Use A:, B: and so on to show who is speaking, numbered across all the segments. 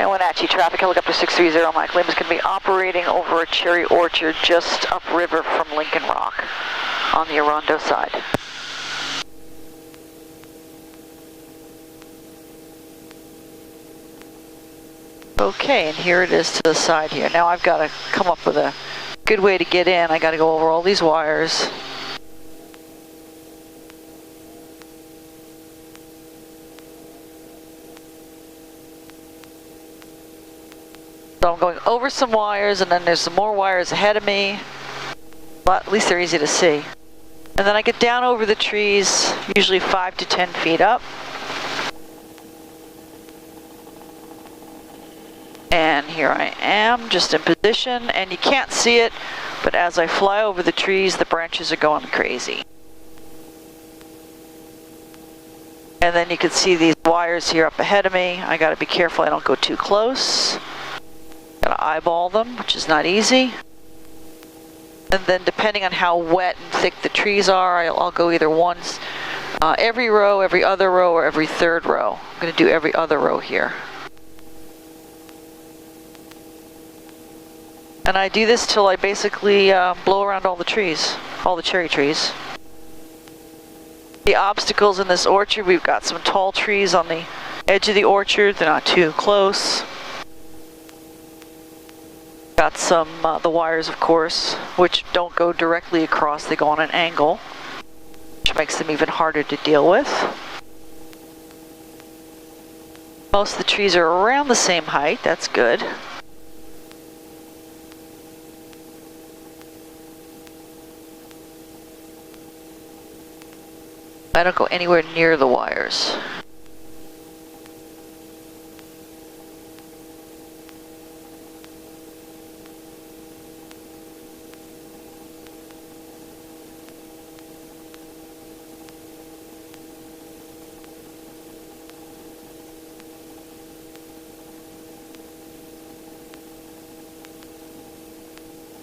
A: and Wenatchee traffic, helicopter 630, Mike Lim is going to be operating over a cherry orchard just upriver from Lincoln Rock on the Orondo side. Okay, and here it is to the side here. Now I've got to come up with a good way to get in. I got to go over all these wires. So I'm going over some wires, and then there's some more wires ahead of me, but at least they're easy to see. And then I get down over the trees, usually 5 to 10 feet up. And here I am, just in position, and you can't see it, but as I fly over the trees, the branches are going crazy. And then you can see these wires here up ahead of me. I gotta be careful I don't go too close. Gotta eyeball them, which is not easy. And then depending on how wet and thick the trees are, I'll go either once, every row, every other row, or every third row. I'm gonna do every other row here. And I do this till I basically blow around all the trees, all the cherry trees. The obstacles in this orchard, we've got some tall trees on the edge of the orchard. They're not too close. Got some, the wires of course, which don't go directly across, they go on an angle, which makes them even harder to deal with. Most of the trees are around the same height, that's good. I don't go anywhere near the wires.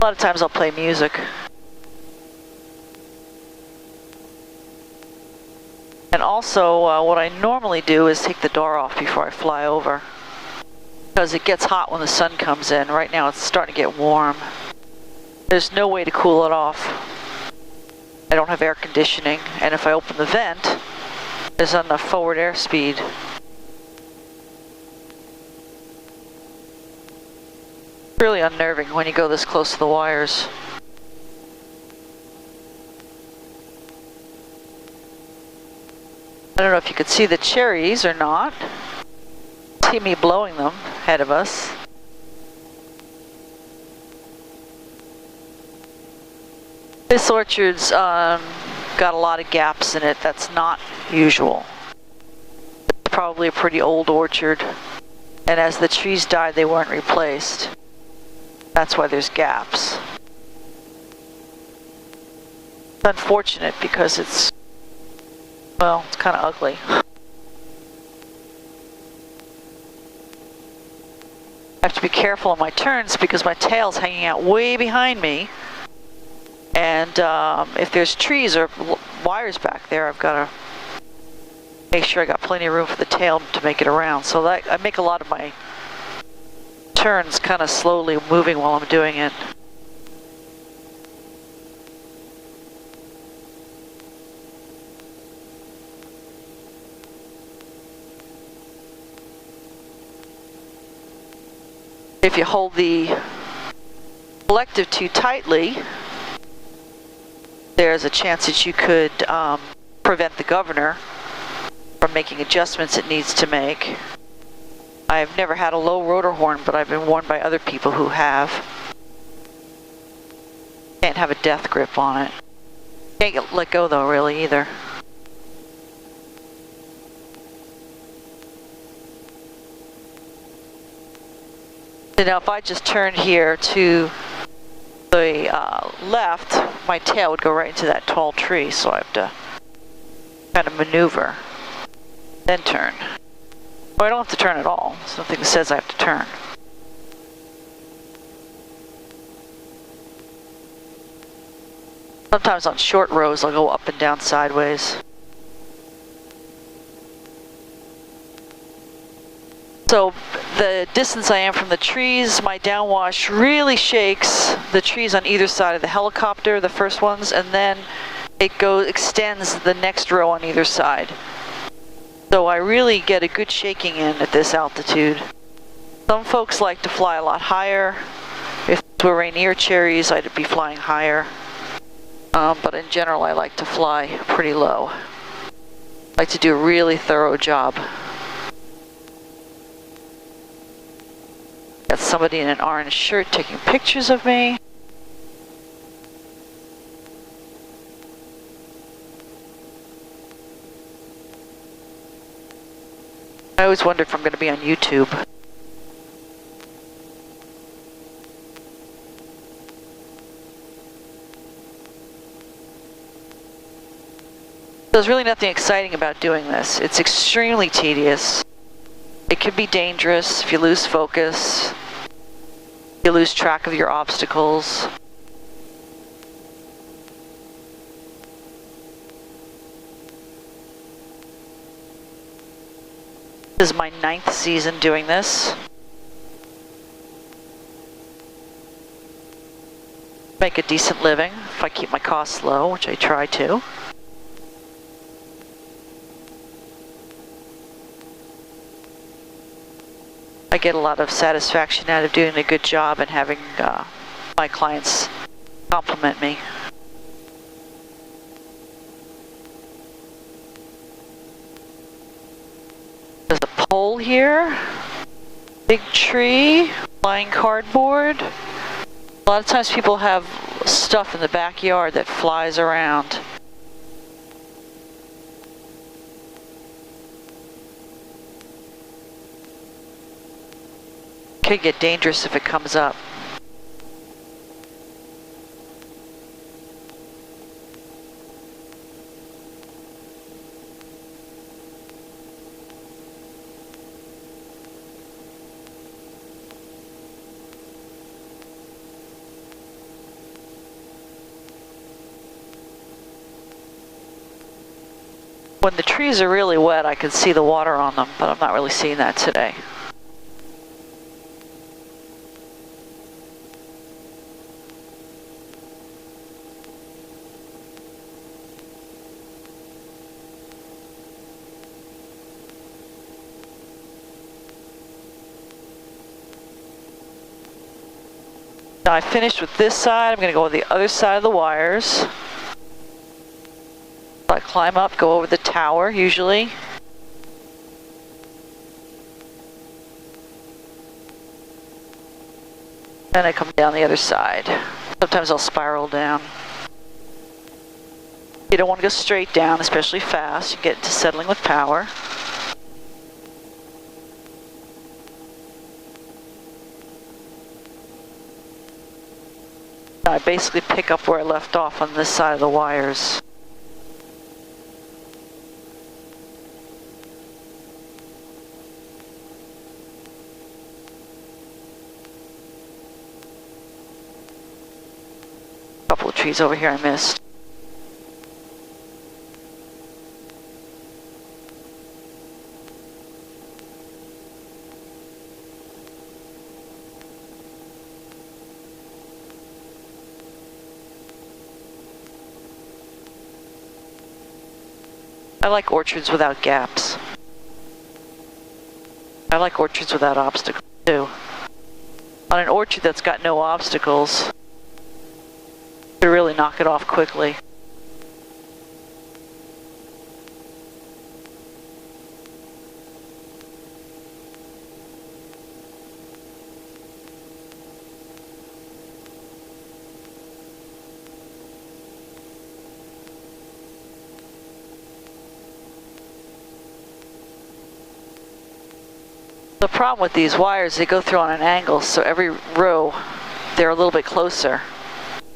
A: A lot of times I'll play music. And also, what I normally do is take the door off before I fly over. Because it gets hot when the sun comes in. Right now it's starting to get warm. There's no way to cool it off. I don't have air conditioning, and if I open the vent, there's not enough forward airspeed. Really unnerving when you go this close to the wires. I don't know if you could see the cherries or not. See me blowing them ahead of us. This orchard's got a lot of gaps in it. That's not usual. It's probably a pretty old orchard. And as the trees died, they weren't replaced. That's why there's gaps. It's unfortunate because it's, well, it's kind of ugly. I have to be careful on my turns because my tail's hanging out way behind me. And if there's trees or wires back there, I've got to make sure I got plenty of room for the tail to make it around. So that I make a lot of my turns kind of slowly moving while I'm doing it. If you hold the selective too tightly, there's a chance that you could prevent the governor from making adjustments it needs to make. I've never had a low rotor horn, but I've been warned by other people who have. Can't have a death grip on it. Can't get let go though, really, either. So now if I just turned here to the left, my tail would go right into that tall tree, so I have to kind of maneuver, then turn. Well, I don't have to turn at all. There's nothing that says I have to turn. Sometimes on short rows I'll go up and down sideways. So the distance I am from the trees, my downwash really shakes the trees on either side of the helicopter, the first ones, and then it extends the next row on either side. So I really get a good shaking in at this altitude. Some folks like to fly a lot higher. If it were Rainier cherries, I'd be flying higher. But in general, I like to fly pretty low. I like to do a really thorough job. Got somebody in an orange shirt taking pictures of me. I always wonder if I'm going to be on YouTube. There's really nothing exciting about doing this. It's extremely tedious. It can be dangerous if you lose focus, you lose track of your obstacles. This is my 9th season doing this. Make a decent living if I keep my costs low, which I try to. I get a lot of satisfaction out of doing a good job and having my clients compliment me. There's a pole here, big tree, flying cardboard. A lot of times people have stuff in the backyard that flies around. Could get dangerous if it comes up. When the trees are really wet, I can see the water on them, but I'm not really seeing that today. Now I finished with this side. I'm going to go with the other side of the wires. I climb up, go over the tower usually. Then I come down the other side. Sometimes I'll spiral down. You don't want to go straight down, especially fast. You get into settling with power. I basically pick up where I left off on this side of the wires. A couple of trees over here I missed. I like orchards without gaps. I like orchards without obstacles too. On an orchard that's got no obstacles, you really knock it off quickly. The problem with these wires, they go through on an angle, so every row, they're a little bit closer.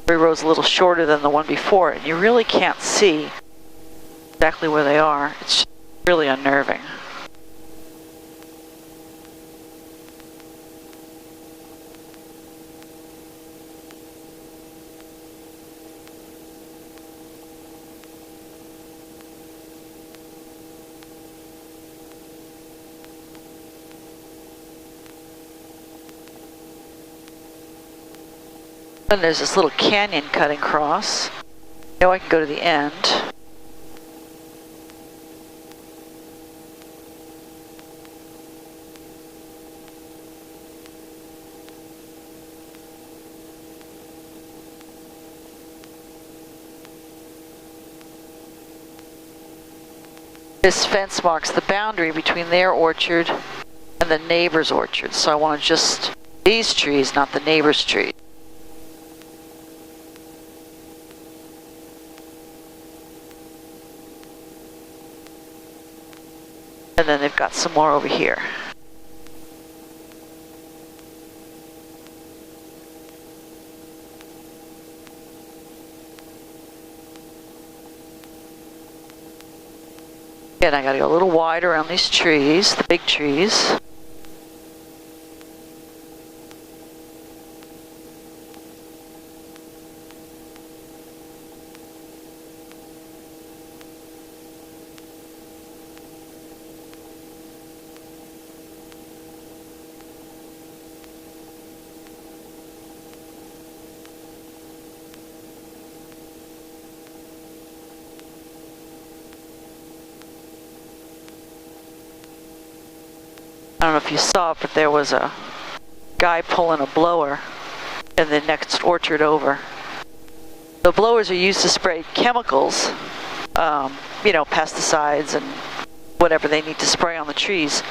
A: Every row's a little shorter than the one before it, and you really can't see exactly where they are. It's just really unnerving. And there's this little canyon cutting across. Now I can go to the end. This fence marks the boundary between their orchard and the neighbor's orchard. So I want just these trees, not the neighbor's trees. And then they've got some more over here. Again, I gotta go a little wider around these trees, the big trees. I don't know if you saw it, but there was a guy pulling a blower in the next orchard over. The blowers are used to spray chemicals, you know, pesticides and whatever they need to spray on the trees.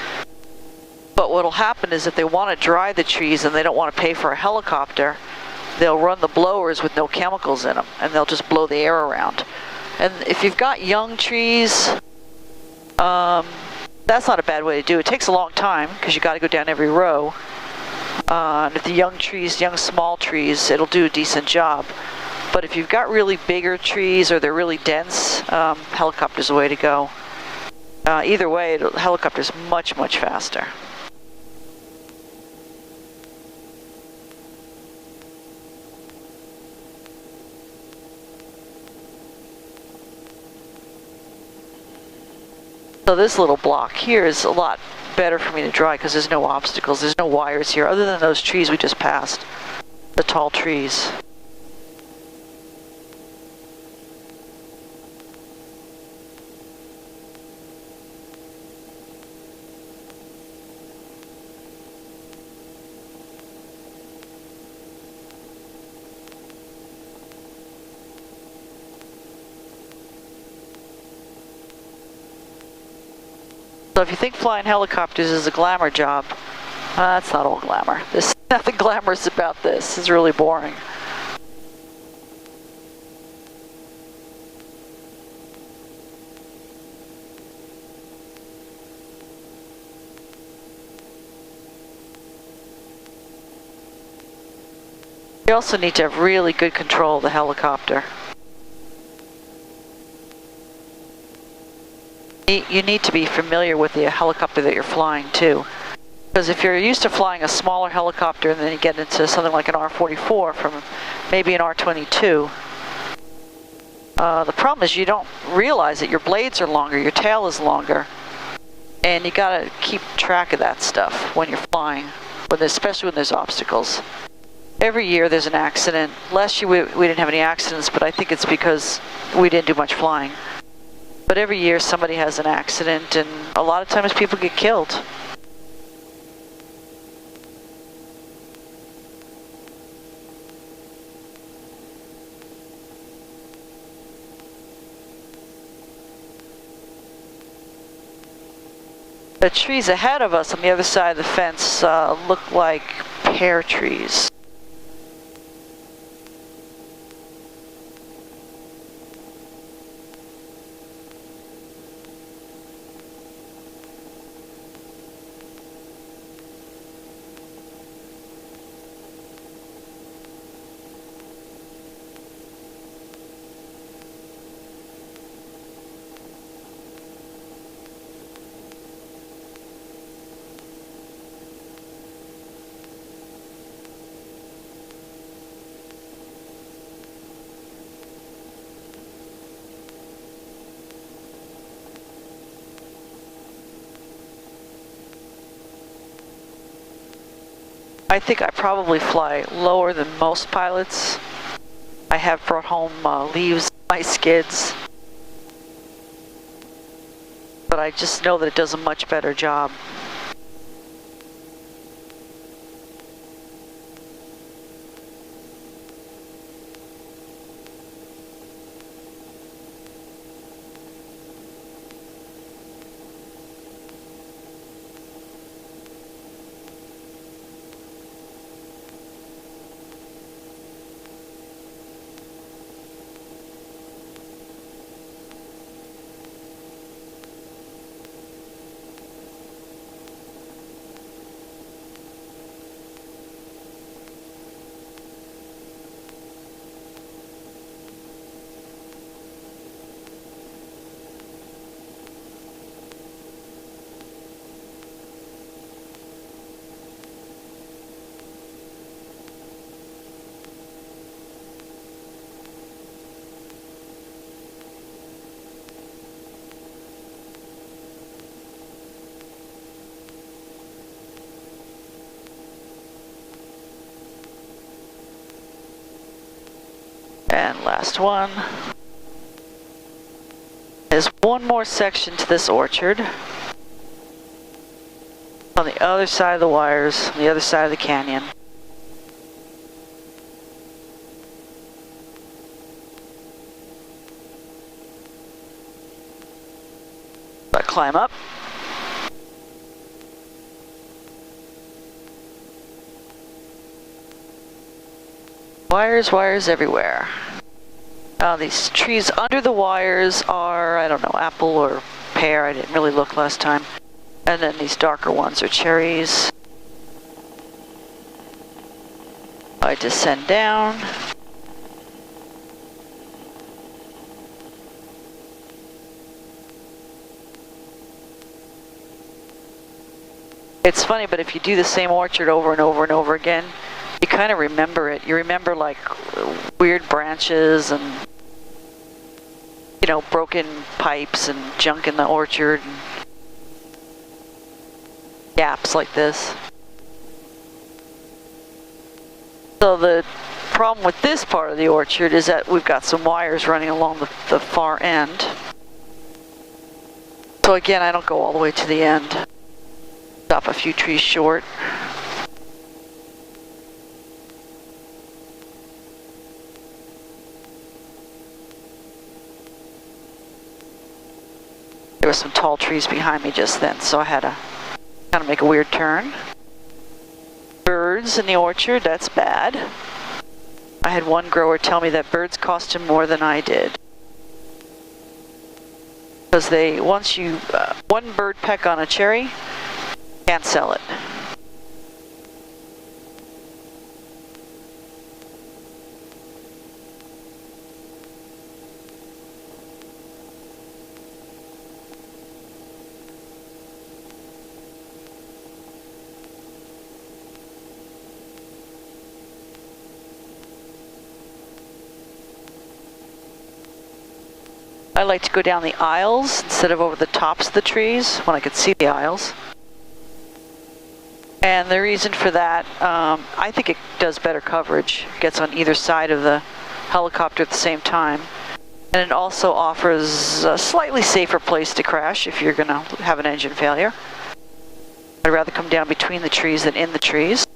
A: But what'll happen is if they want to dry the trees and they don't want to pay for a helicopter, they'll run the blowers with no chemicals in them, and they'll just blow the air around. And if you've got young trees, that's not a bad way to do it. It takes a long time because you got to go down every row. And if the young trees, young small trees, it'll do a decent job. But if you've got really bigger trees or they're really dense, helicopter's the way to go. Either way, helicopter's much, much faster. So this little block here is a lot better for me to dry because there's no obstacles, there's no wires here other than those trees we just passed, the tall trees. So if you think flying helicopters is a glamour job, that's not all glamour. There's nothing glamorous about this. It's really boring. You also need to have really good control of the helicopter. You need to be familiar with the helicopter that you're flying too. Because if you're used to flying a smaller helicopter and then you get into something like an R-44 from maybe an R-22, the problem is you don't realize that your blades are longer, your tail is longer, and you gotta keep track of that stuff when you're flying, especially when there's obstacles. Every year there's an accident. Last year we didn't have any accidents, but I think it's because we didn't do much flying. But every year somebody has an accident, and a lot of times people get killed. The trees ahead of us on the other side of the fence look like pear trees. I think I probably fly lower than most pilots. I have brought home leaves, my skids, but I just know that it does a much better job. And last one. There's one more section to this orchard. On the other side of the wires, on the other side of the canyon. So I climb up. Wires, wires everywhere. These trees under the wires are, I don't know, apple or pear. I didn't really look last time. And then these darker ones are cherries. I descend down. It's funny, but if you do the same orchard over and over and over again, you kind of remember it. You remember like weird branches and, you know, broken pipes and junk in the orchard and gaps like this. So the problem with this part of the orchard is that we've got some wires running along the far end. So again, I don't go all the way to the end. Stop a few trees short. There were some tall trees behind me just then, so I had to kind of make a weird turn. Birds in the orchard, that's bad. I had one grower tell me that birds cost him more than I did. Because once you, one bird peck on a cherry, can't sell it. I like to go down the aisles instead of over the tops of the trees when I could see the aisles. And the reason for that, I think it does better coverage. It gets on either side of the helicopter at the same time. And it also offers a slightly safer place to crash if you're going to have an engine failure. I'd rather come down between the trees than in the trees.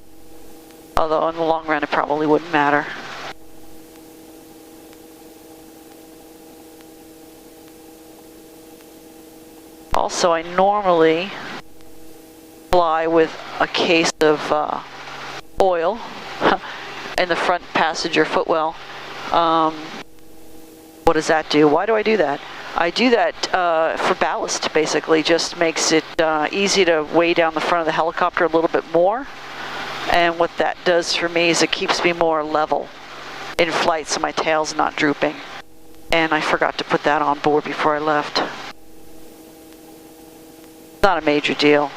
A: Although in the long run it probably wouldn't matter. Also, I normally fly with a case of oil in the front passenger footwell. What does that do? Why do I do that? I do that for ballast, basically. Just makes it easy to weigh down the front of the helicopter a little bit more. And what that does for me is it keeps me more level in flight so my tail's not drooping. And I forgot to put that on board before I left. Not a major deal.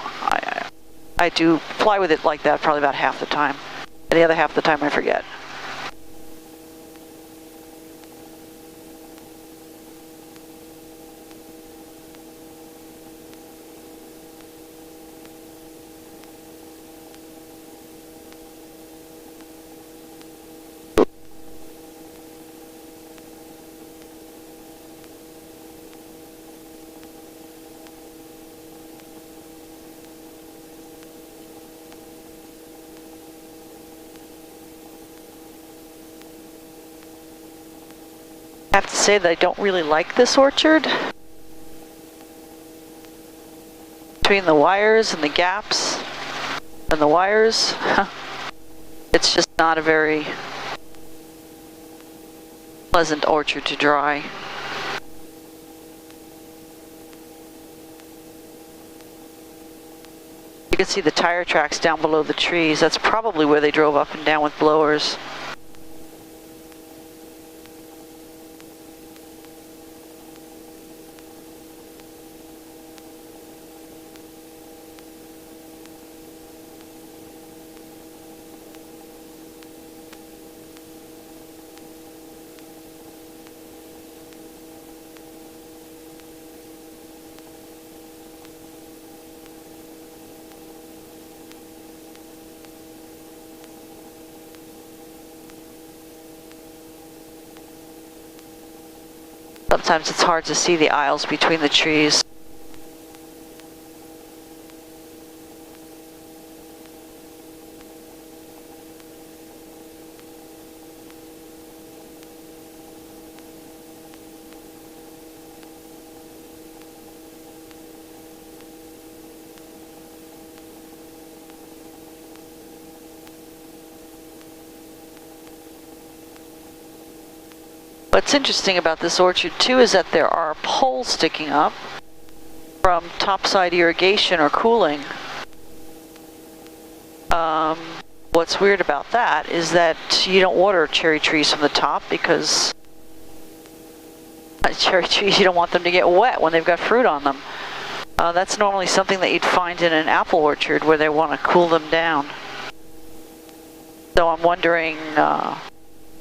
A: I do fly with it like that probably about half the time. And the other half of the time I forget. have to say that I don't really like this orchard. Between the wires and the gaps and the wires, it's just not a very pleasant orchard to dry. You can see the tire tracks down below the trees. That's probably where they drove up and down with blowers. Sometimes it's hard to see the aisles between the trees. What's interesting about this orchard too is that there are poles sticking up from topside irrigation or cooling. What's weird about that is that you don't water cherry trees from the top because cherry trees, you don't want them to get wet when they've got fruit on them. That's normally something that you'd find in an apple orchard where they want to cool them down. So I'm wondering,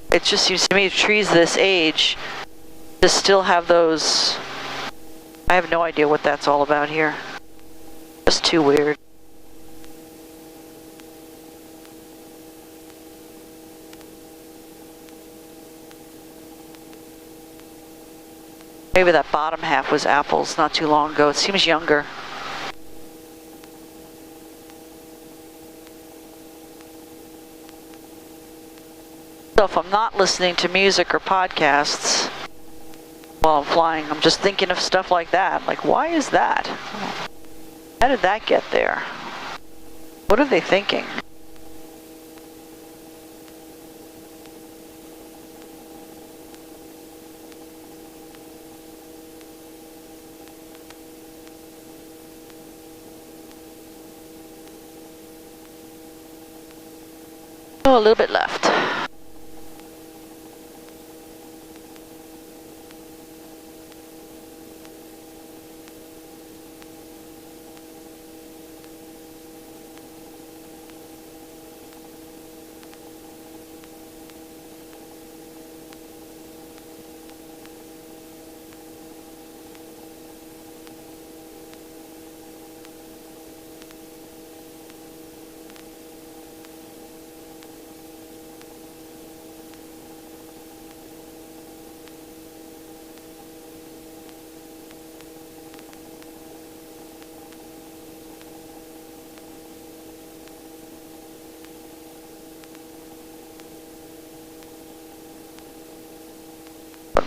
A: it just seems to me trees this age to still have those. I have no idea what that's all about here. Just too weird. Maybe that bottom half was apples not too long ago. It seems younger. So if I'm not listening to music or podcasts while I'm flying, I'm just thinking of stuff like that. Like, why is that? How did that get there? What are they thinking? Oh, a little bit left.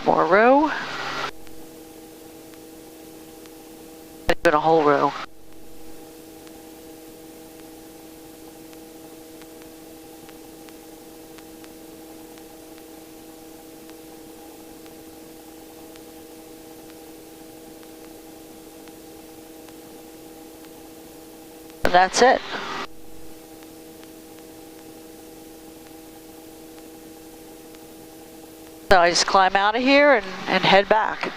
A: More row. Even a whole row. And that's it. So I just climb out of here and head back.